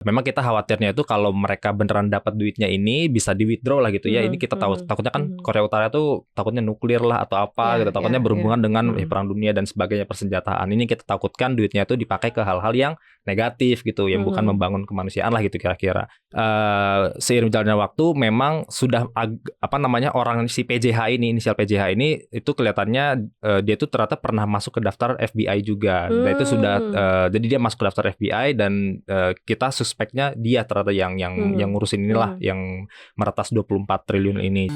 Memang kita khawatirnya itu kalau mereka beneran dapat duitnya ini bisa di withdraw lah gitu ya. Ini kita takutnya kan Korea Utara itu takutnya nuklir lah atau apa gitu. Takutnya berhubungan dengan perang dunia dan sebagainya, persenjataan. Ini kita takutkan duitnya itu dipakai ke hal-hal yang negatif gitu, yang bukan membangun kemanusiaan lah gitu kira-kira. Seiring jalannya waktu memang sudah orang si PJH ini, inisial PJH ini itu kelihatannya dia tuh ternyata pernah masuk ke daftar FBI juga. Dan itu sudah jadi dia masuk ke daftar FBI dan kita suspeknya dia ternyata yang ngurusin inilah yang meretas 24 triliun ini.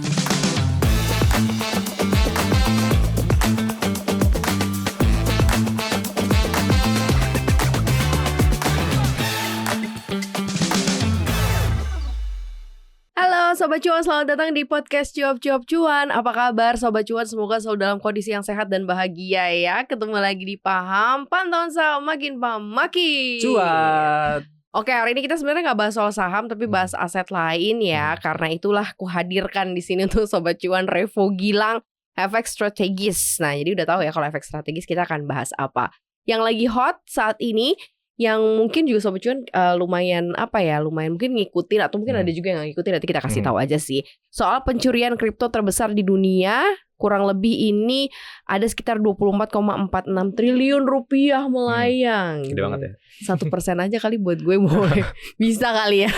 Halo Sobat Cuan, selamat datang di podcast Cuap-Cuap Cuan. Apa kabar Sobat Cuan? Semoga selalu dalam kondisi yang sehat dan bahagia ya. Ketemu lagi di Paham Pantauan Saham, makin paham makin cuan. Oke, hari ini kita sebenarnya nggak bahas soal saham, tapi bahas aset lain ya. Karena itulah kuhadirkan di sini untuk Sobat Cuan Revo Gilang, efek strategis. Nah, jadi udah tahu ya kalau efek strategis kita akan bahas apa. Yang lagi hot saat ini, yang mungkin juga Sobat Cuan lumayan mungkin ngikutin atau mungkin ada juga yang ngikutin, nanti kita kasih tahu aja sih. Soal pencurian kripto terbesar di dunia, kurang lebih ini ada sekitar 24,46 triliun rupiah melayang. Gede banget ya. 1% aja kali buat gue boleh. Bisa kali ya.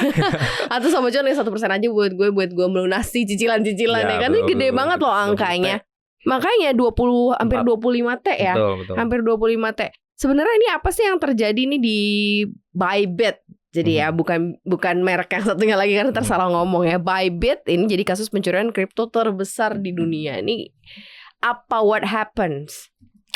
Atau Sobat Cuan ya 1% aja buat gue melunasi cicilan-cicilan ya kan. Ini gede banget loh angkanya. Makanya hampir 25 T ya. Betul. Hampir 25 T. Sebenarnya ini apa sih yang terjadi nih di Bybit? Jadi ya bukan merek yang satunya lagi karena tersalah ngomong ya. Bybit ini jadi kasus pencurian kripto terbesar di dunia. Ini what happens?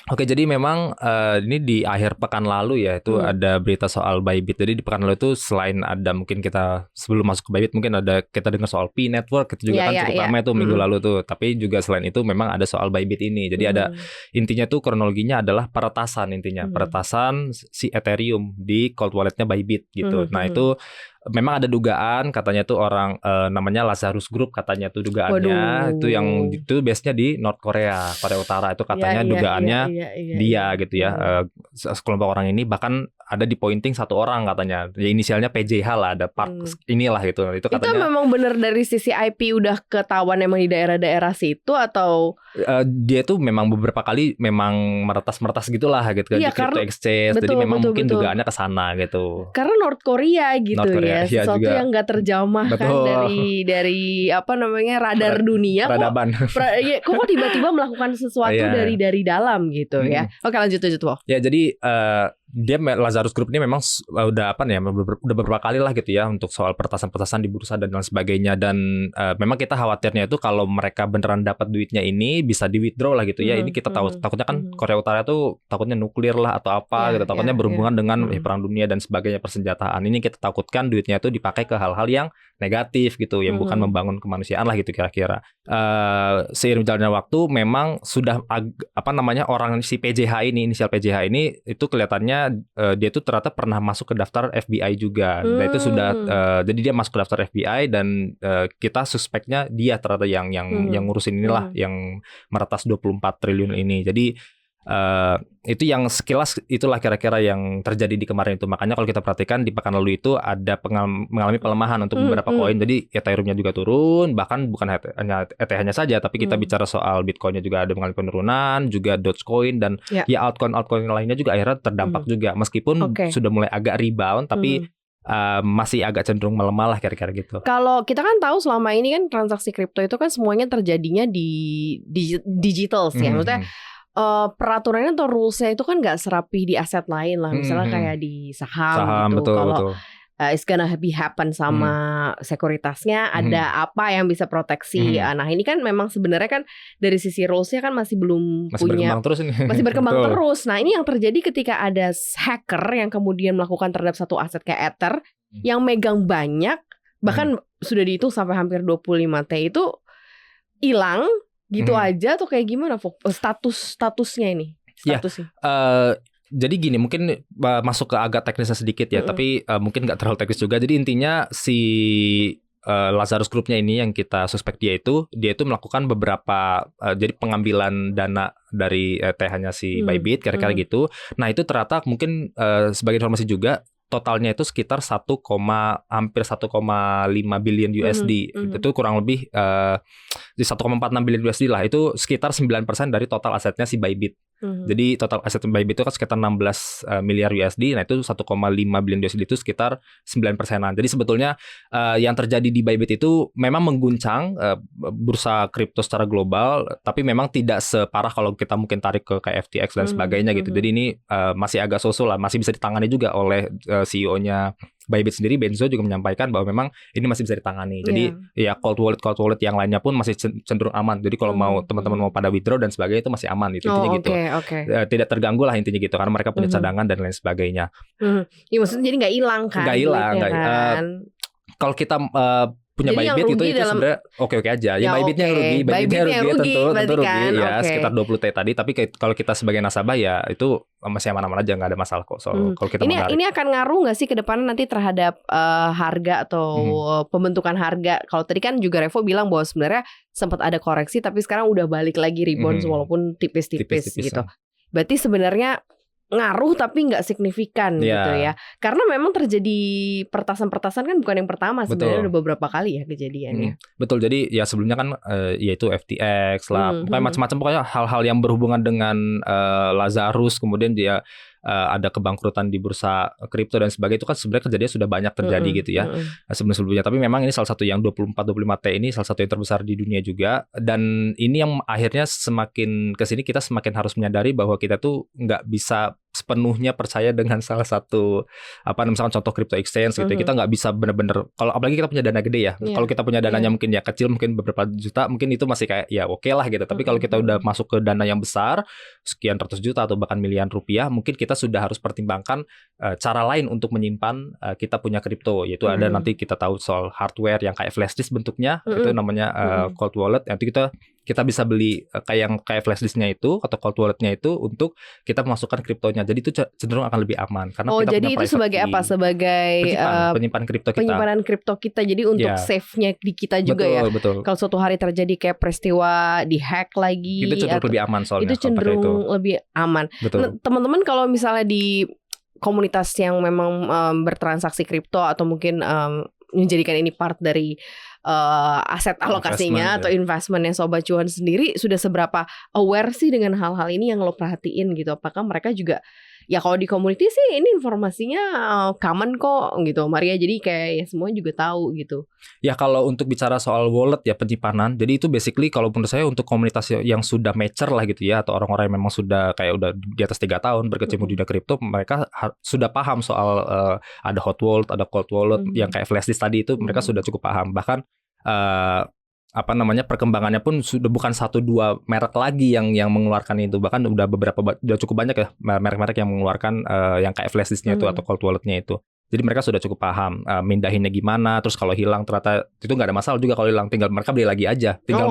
Oke, jadi memang ini di akhir pekan lalu ya itu ada berita soal Bybit. Jadi di pekan lalu itu selain ada mungkin kita sebelum masuk ke Bybit mungkin ada kita dengar soal P Network itu juga cukup ramai tuh minggu lalu tuh. Tapi juga selain itu memang ada soal Bybit ini. Jadi ada intinya tuh kronologinya adalah peretasan peretasan si Ethereum di cold walletnya Bybit gitu. Nah itu memang ada dugaan katanya tuh orang namanya Lazarus Group katanya tuh dugaannya. Itu yang itu biasanya di North Korea Utara itu katanya dugaannya dia gitu ya. Sekelompok orang ini bahkan ada di pointing satu orang katanya. Ya inisialnya PJH lah, ada part inilah gitu. Itu katanya. Itu memang benar dari sisi IP udah ketahuan emang di daerah-daerah situ atau dia tuh memang beberapa kali memang meretas gitulah gitu di crypto exchange. Jadi memang mungkin dugaannya ke sana gitu. Karena North Korea gitu ya, sesuatu juga yang nggak terjamah kan dari radar dunia. Kok tiba-tiba melakukan sesuatu dari dalam gitu ya. Oke, lanjut Wo. Ya jadi dia Lazarus Group ini memang udah beberapa kali lah gitu ya untuk soal peretasan-peretasan di bursa dan lain sebagainya, dan memang kita khawatirnya itu kalau mereka beneran dapat duitnya ini bisa di withdraw lah gitu ya. Ini kita takutnya kan Korea Utara itu takutnya nuklir lah atau apa gitu, takutnya berhubungan dengan perang dunia dan sebagainya, persenjataan. Ini kita takutkan duitnya itu dipakai ke hal-hal yang negatif gitu, yang bukan membangun kemanusiaan lah gitu kira-kira. Seiring jalannya waktu memang sudah orang si PJH ini, inisial PJH ini itu kelihatannya dia tuh ternyata pernah masuk ke daftar FBI juga. Dan itu sudah jadi dia masuk ke daftar FBI dan kita suspeknya dia ternyata yang ngurusin inilah yang meretas 24 triliun ini. Jadi itu yang sekilas itulah kira-kira yang terjadi di kemarin itu. Makanya kalau kita perhatikan di pekan lalu itu ada mengalami pelemahan untuk beberapa koin. Jadi Ethereum-nya juga turun, bahkan bukan hanya ETH-nya saja, tapi kita bicara soal Bitcoin-nya juga ada mengalami penurunan, juga Dogecoin dan altcoin lainnya juga akhirnya terdampak juga. Meskipun sudah mulai agak rebound, tapi masih agak cenderung melemah lah kira-kira gitu. Kalau kita kan tahu selama ini kan transaksi kripto itu kan semuanya terjadinya di digital ya. Maksudnya peraturannya atau rulesnya itu kan nggak serapih di aset lain lah, misalnya kayak di saham gitu. Kalau it's gonna happen sama sekuritasnya, ada apa yang bisa proteksi. Nah ini kan memang sebenarnya kan dari sisi rulesnya kan masih berkembang terus ini. Masih berkembang terus. Nah ini yang terjadi ketika ada hacker yang kemudian melakukan terhadap satu aset kayak Ether yang megang banyak, bahkan sudah dihitung sampai hampir 25 T itu hilang gitu aja tuh, kayak gimana statusnya ini? Statusnya. Jadi gini, mungkin masuk ke agak teknisnya sedikit ya, tapi mungkin nggak terlalu teknis juga. Jadi intinya si Lazarus Group-nya ini yang kita suspek dia itu melakukan beberapa jadi pengambilan dana dari ETH-nya si Bybit kira-kira gitu. Nah itu ternyata mungkin sebagai informasi juga totalnya itu sekitar hampir 1,5 billion USD. Itu kurang lebih di 1,46 billion USD lah. Itu sekitar 9% dari total asetnya si Bybit. Jadi total aset Bybit itu kan sekitar 16 miliar USD. Nah itu 1,5 billion USD itu sekitar 9%-an. Jadi sebetulnya yang terjadi di Bybit itu memang mengguncang bursa kripto secara global, tapi memang tidak separah kalau kita mungkin tarik ke kayak FTX dan sebagainya gitu. Jadi ini masih agak so-so lah, masih bisa ditangani juga oleh CEO-nya Bybit sendiri. Benzo juga menyampaikan bahwa memang ini masih bisa ditangani. Jadi ya cold wallet yang lainnya pun masih cenderung aman. Jadi kalau mau teman-teman mau pada withdraw dan sebagainya itu masih aman itu intinya gitu. Tidak terganggu lah intinya gitu karena mereka punya cadangan dan lain sebagainya. Ya maksudnya jadi nggak hilang kan? Nggak hilang. Kalau kita punya jadi Bybit gitu itu sebenarnya oke-oke aja. Ya Bybitnya rugi tentu rugi kan? Ya sekitar 20 T tadi. Tapi kalau kita sebagai nasabah ya itu masih aman-aman aja, nggak ada masalah kok soal kalau kita ini akan ngaruh nggak sih ke depan nanti terhadap harga atau pembentukan harga? Kalau tadi kan juga Revo bilang bahwa sebenarnya sempat ada koreksi tapi sekarang udah balik lagi rebound walaupun tipis-tipis gitu. Berarti sebenarnya ngaruh tapi nggak signifikan gitu ya. Karena memang terjadi pertasan-pertasan kan bukan yang pertama sebenarnya, udah beberapa kali ya kejadiannya. Betul. Jadi ya sebelumnya kan yaitu FTX lah, pokoknya macam-macam, pokoknya hal-hal yang berhubungan dengan Lazarus, kemudian dia ada kebangkrutan di bursa kripto dan sebagainya, itu kan sebenarnya kejadian sudah banyak terjadi gitu ya sebelum-sebelumnya. Tapi memang ini salah satu yang 24-25 T ini salah satu yang terbesar di dunia juga, dan ini yang akhirnya semakin kesini kita semakin harus menyadari bahwa kita tuh nggak bisa sepenuhnya percaya dengan salah satu misalkan contoh crypto exchange gitu. Kita nggak bisa benar-benar, kalau apalagi kita punya dana gede ya. Kalau kita punya dananya mungkin ya kecil, mungkin beberapa juta, mungkin itu masih kayak ya oke lah gitu. Tapi kalau kita udah masuk ke dana yang besar, sekian ratus juta atau bahkan miliaran rupiah, mungkin kita sudah harus pertimbangkan cara lain untuk menyimpan kita punya kripto, yaitu ada nanti kita tahu soal hardware yang kayak flash disk bentuknya, itu namanya cold wallet. Nanti kita bisa beli kayak flash disknya itu atau cold walletnya itu untuk kita memasukkan kriptonya. Jadi itu cenderung akan lebih aman karena kita jadi punya itu sebagai key. apa? Sebagai penyimpan kripto kita. Penyimpanan kripto kita. Jadi untuk save-nya di kita juga betul. Kalau suatu hari terjadi kayak peristiwa di-hack lagi, itu cenderung lebih aman soalnya. Itu cenderung lebih aman. Nah, teman-teman kalau misalnya di komunitas yang memang bertransaksi kripto atau mungkin menjadikan ini part dari aset alokasinya atau investmentnya Sobat Cuan sendiri, sudah seberapa aware sih dengan hal-hal ini yang lo perhatiin gitu? Apakah mereka juga ya kalau di community sih ini informasinya common kok gitu Maria, jadi kayak ya semuanya juga tahu gitu. Ya kalau untuk bicara soal wallet ya penyimpanan, jadi itu basically kalau menurut saya untuk komunitas yang sudah mature lah gitu ya, atau orang-orang yang memang sudah kayak udah di atas 3 tahun berkecimpung di dunia kripto, mereka sudah paham soal ada hot wallet, ada cold wallet yang kayak flash disk tadi itu mereka sudah cukup paham. Bahkan perkembangannya pun sudah bukan 1-2 merek lagi yang mengeluarkan itu, bahkan udah cukup banyak ya merek-merek yang mengeluarkan yang kayak flash disknya itu atau cold walletnya itu. Jadi mereka sudah cukup paham mindahinnya gimana, terus kalau hilang ternyata itu nggak ada masalah juga kalau hilang, tinggal mereka beli lagi aja, tinggal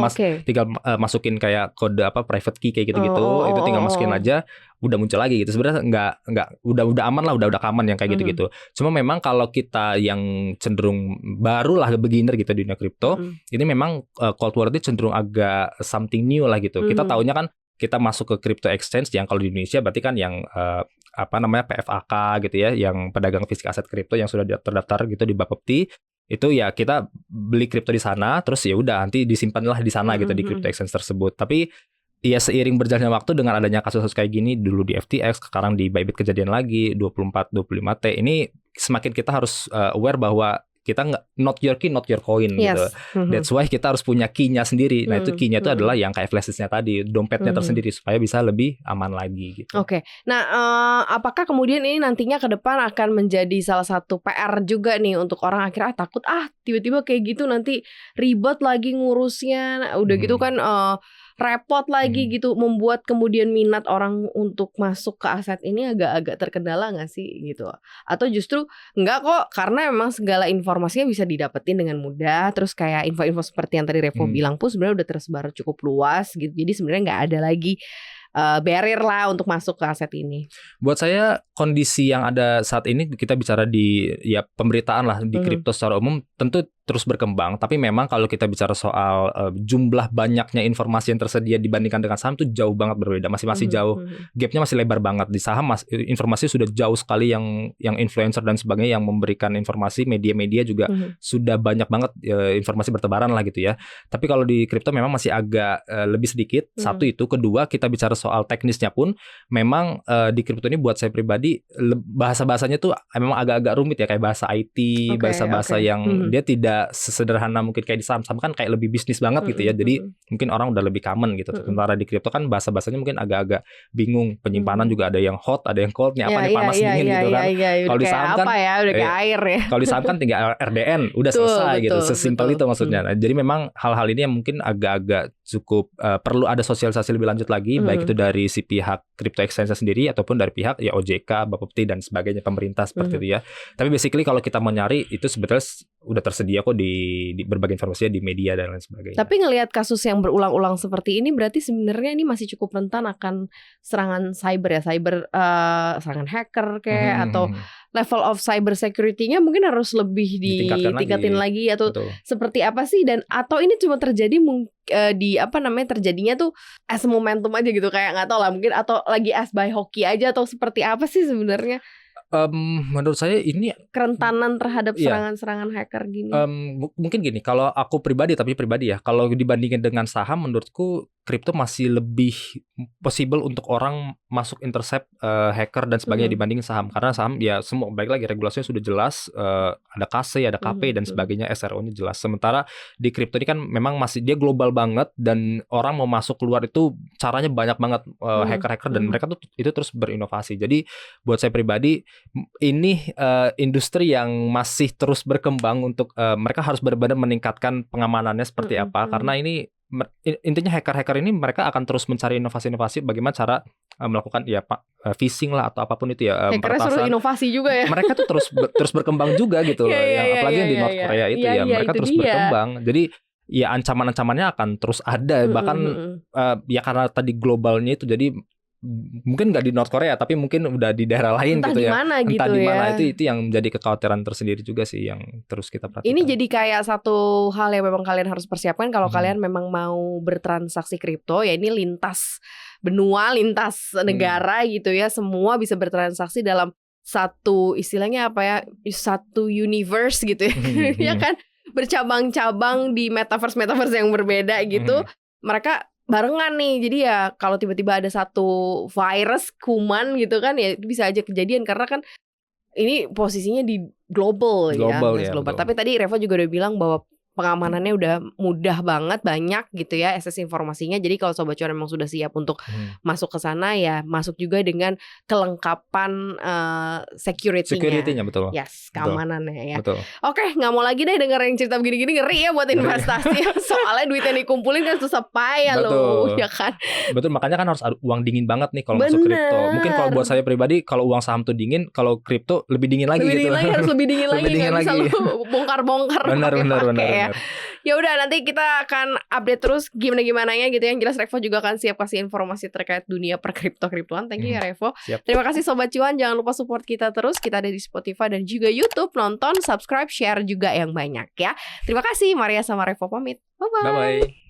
masukin kayak kode private key kayak gitu-gitu, itu tinggal masukin aja, udah muncul lagi gitu. Sebenarnya nggak udah aman lah, udah aman yang kayak gitu-gitu. Cuma memang kalau kita yang cenderung baru lah beginner gitu di dunia kripto, ini memang cold wallet itu cenderung agak something new lah gitu. Kita taunya kan kita masuk ke crypto exchange yang kalau di Indonesia berarti kan yang PFAK gitu ya, yang pedagang fisik aset kripto yang sudah terdaftar gitu di Bapepti. Itu ya kita beli kripto di sana, terus ya udah nanti disimpanlah di sana gitu di crypto exchange tersebut. Tapi ya seiring berjalannya waktu dengan adanya kasus-kasus kayak gini, dulu di FTX, sekarang di Bybit kejadian lagi 24-25 T, ini semakin kita harus aware bahwa kita nggak not your key, not your coin gitu. That's why kita harus punya key-nya sendiri. Nah itu key-nya itu adalah yang kayak flash disk-nya tadi, dompetnya tersendiri supaya bisa lebih aman lagi gitu. Oke. Nah apakah kemudian ini nantinya ke depan akan menjadi salah satu PR juga nih untuk orang akhirnya takut tiba-tiba kayak gitu nanti ribet lagi ngurusnya, udah gitu kan repot lagi gitu, membuat kemudian minat orang untuk masuk ke aset ini agak-agak terkendala nggak sih gitu? Atau justru enggak kok, karena memang segala informasinya bisa didapetin dengan mudah, terus kayak info-info seperti yang tadi Revo bilang pun sebenarnya udah tersebar cukup luas gitu, jadi sebenarnya nggak ada lagi barrier lah untuk masuk ke aset ini. Buat saya kondisi yang ada saat ini, kita bicara di ya pemberitaan lah di kripto secara umum, tentu terus berkembang, tapi memang kalau kita bicara soal jumlah banyaknya informasi yang tersedia dibandingkan dengan saham itu jauh banget berbeda, masih jauh, gapnya masih lebar banget. Di saham informasi sudah jauh sekali yang influencer dan sebagainya yang memberikan informasi, media-media juga sudah banyak banget informasi bertebaran lah gitu ya. Tapi kalau di kripto memang masih agak lebih sedikit. Satu itu, kedua kita bicara soal teknisnya pun memang di kripto ini buat saya pribadi bahasa-bahasanya tuh memang agak-agak rumit ya, kayak bahasa IT, bahasa-bahasa yang dia tidak sesederhana mungkin kayak di saham kan kayak lebih bisnis banget gitu ya. Jadi mungkin orang udah lebih common gitu. Sementara di kripto kan bahasa-bahasanya mungkin agak-agak bingung. Penyimpanan juga ada yang hot, ada yang cold. Nih apa nih panas dingin gitu kan. Kalau di saham kan udah kayak air ya. Kalau di saham kan tinggal RDN udah selesai gitu. Sesimpel itu maksudnya. Nah, jadi memang hal-hal ini yang mungkin agak-agak cukup perlu ada sosialisasi lebih lanjut lagi, baik itu dari si pihak crypto exchange sendiri ataupun dari pihak ya OJK, Bapepti dan sebagainya, pemerintah seperti itu ya. Tapi basically kalau kita mau nyari itu sebetulnya udah tersedia kok di berbagai informasinya di media dan lain sebagainya. Tapi ngelihat kasus yang berulang-ulang seperti ini berarti sebenarnya ini masih cukup rentan akan serangan cyber ya, serangan hacker kayak atau level of cyber security-nya mungkin harus lebih ditingkatin lagi atau seperti apa sih, dan atau ini cuma terjadi terjadinya tuh as momentum aja gitu, kayak nggak tahu lah mungkin, atau lagi as by hockey aja, atau seperti apa sih sebenarnya? Menurut saya ini kerentanan terhadap serangan-serangan hacker gini. Mungkin gini, kalau aku pribadi ya, kalau dibandingin dengan saham, menurutku kripto masih lebih possible untuk orang masuk intercept hacker dan sebagainya dibandingin saham. Karena saham ya semua baik lagi regulasinya sudah jelas, ada KC, ada KP dan sebagainya, SRO-nya jelas. Sementara di kripto ini kan memang masih dia global banget dan orang mau masuk keluar itu caranya banyak banget, hacker-hacker dan mereka tuh itu terus berinovasi. Jadi buat saya pribadi ini industri yang masih terus berkembang untuk mereka harus benar-benar meningkatkan pengamanannya seperti apa, karena ini intinya hacker-hacker ini mereka akan terus mencari inovasi-inovasi bagaimana cara melakukan phishing lah atau apapun itu ya, hackernya suruh inovasi juga ya. Mereka tuh terus berkembang juga gitu apalagi yang di North Korea itu mereka terus berkembang. Jadi ya ancaman-ancamannya akan terus ada, bahkan ya karena tadi globalnya itu, jadi mungkin nggak di North Korea tapi mungkin udah di daerah lain gitu ya. Entah di mana itu yang menjadi kekhawatiran tersendiri juga sih yang terus kita perhatikan. Ini jadi kayak satu hal yang memang kalian harus persiapkan kalau kalian memang mau bertransaksi kripto, ya ini lintas benua, lintas negara gitu ya, semua bisa bertransaksi dalam satu, istilahnya apa ya, satu universe gitu ya. Ya kan, bercabang-cabang di metaverse yang berbeda gitu. Mereka barengan nih, jadi ya kalau tiba-tiba ada satu virus kuman gitu kan, ya bisa aja kejadian karena kan ini posisinya di global ya. Tapi tadi Reva juga udah bilang bahwa pengamanannya udah mudah banget, banyak gitu ya akses informasinya. Jadi kalau Sobat Cuan memang sudah siap untuk masuk ke sana, ya masuk juga dengan kelengkapan security-nya. Betul. Yes, keamanannya ya. Betul. Oke, nggak mau lagi deh denger yang cerita begini-gini, ngeri ya buat investasi. Soalnya duit yang dikumpulin kan susah payah loh, ya kan. Betul, makanya kan harus ada uang dingin banget nih kalau masuk kripto. Mungkin kalau buat saya pribadi, kalau uang saham tuh dingin, kalau kripto lebih dingin lagi gitu. Harus lebih dingin lagi, nggak bisa lu bongkar-bongkar. Benar. Ya udah, nanti kita akan update terus gimana-gimananya gitu. Yang jelas Revo juga akan siap kasih informasi terkait dunia perkripto-kriptoan. Thank you ya Revo. Terima kasih Sobat Cuan, jangan lupa support kita terus. Kita ada di Spotify dan juga YouTube. Nonton, subscribe, share juga yang banyak ya. Terima kasih. Maria sama Revo pamit. Bye-bye.